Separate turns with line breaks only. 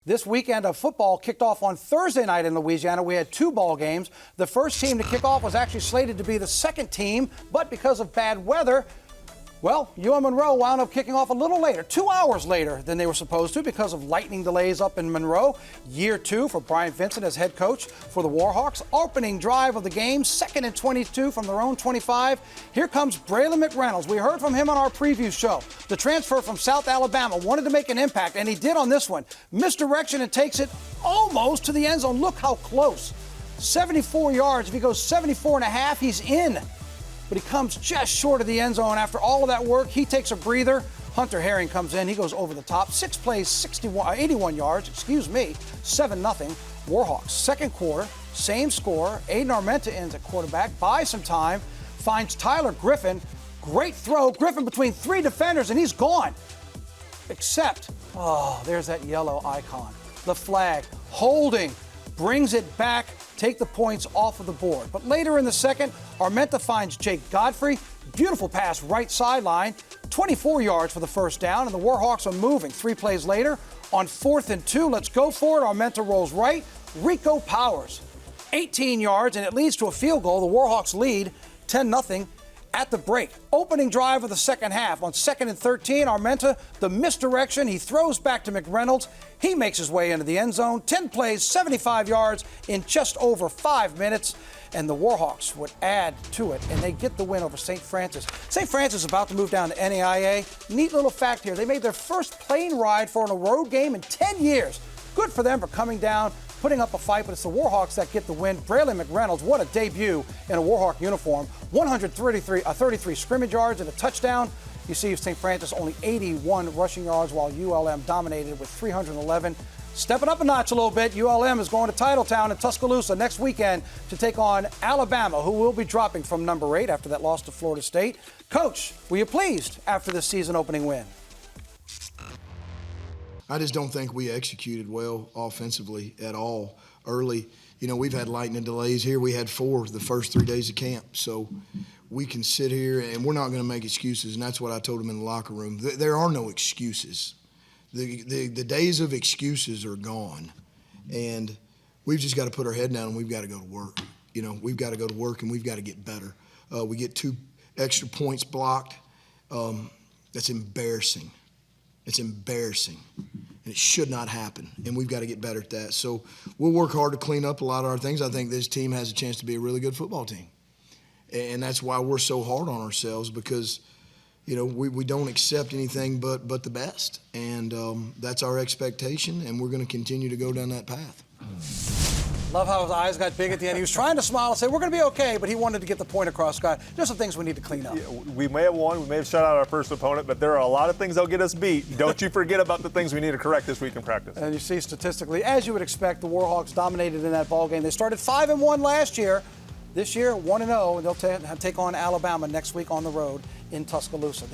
This weekend of football kicked off on Thursday night in Louisiana. We had 2 ball games. The first team to kick off was actually slated to be the second team, but because of bad weather, well, Monroe wound up kicking off a little later, 2 hours later than they were supposed to because of lightning delays up in Monroe. Year 2 for Brian Vincent as head coach for the Warhawks. Opening drive of the game, 2nd and 22 from their own 25. Here comes Braylon McReynolds. We heard from him on our preview show. The transfer from South Alabama wanted to make an impact, and he did on this one. Misdirection and takes it almost to the end zone. Look how close. 74 yards. If he goes 74 and a half, he's in. But he comes just short of the end zone. After all of that work, he takes a breather. Hunter Herring comes in. He goes over the top. 6 plays, 81 yards, 7-0. Warhawks, second quarter, same score. Aiden Armenta ends at quarterback, buys some time, finds Tyler Griffin. Great throw. Griffin between 3 defenders, and he's gone. Except, there's that yellow icon. The flag. Holding. Brings it back, take the points off of the board. But later in the second, Armenta finds Jake Godfrey. Beautiful pass right sideline. 24 yards for the first down, and the Warhawks are moving. 3 plays later, on 4th and 2, let's go for it. Armenta rolls right. Rico Powers, 18 yards, and it leads to a field goal. The Warhawks lead 10-0 at the break. Opening drive of the second half. On 2nd and 13, Armenta, the misdirection. He throws back to McReynolds. He makes his way into the end zone. 10 plays, 75 yards in just over 5 minutes. And the Warhawks would add to it, and they get the win over St. Francis. St. Francis is about to move down to NAIA. Neat little fact here. They made their first plane ride for a road game in 10 years. Good for them for coming down, putting up a fight, but it's the Warhawks that get the win. Braylon McReynolds, what a debut in a Warhawk uniform. 33 scrimmage yards and a touchdown. You see St. Francis only 81 rushing yards, while ULM dominated with 311. Stepping up a notch a little bit, ULM is going to Titletown in Tuscaloosa next weekend to take on Alabama, who will be dropping from number 8 after that loss to Florida State. Coach, were you pleased after this season opening win?
I just don't think we executed well offensively at all early. You know, we've had lightning delays here. We had 4 the first 3 days of camp. So we can sit here and we're not going to make excuses, and that's what I told them in the locker room. There are no excuses. The days of excuses are gone, and we've just got to put our head down and we've got to go to work. You know, we've got to go to work and we've got to get better. We get 2 extra points blocked. That's embarrassing. It's embarrassing, and it should not happen, and we've got to get better at that. So we'll work hard to clean up a lot of our things. I think this team has a chance to be a really good football team, and that's why we're so hard on ourselves, because you know, we don't accept anything but the best, and that's our expectation, and we're going to continue to go down that path.
Love how his eyes got big at the end. He was trying to smile and say, we're going to be okay, but he wanted to get the point across, Scott. There's some things we need to clean up.
Yeah, we may have won, we may have shut out our first opponent, but there are a lot of things that'll get us beat. Don't you forget about the things we need to correct this week in practice.
And you see statistically, as you would expect, the Warhawks dominated in that ball game. They started 5-1 last year. This year, 1-0, and they'll take on Alabama next week on the road in Tuscaloosa.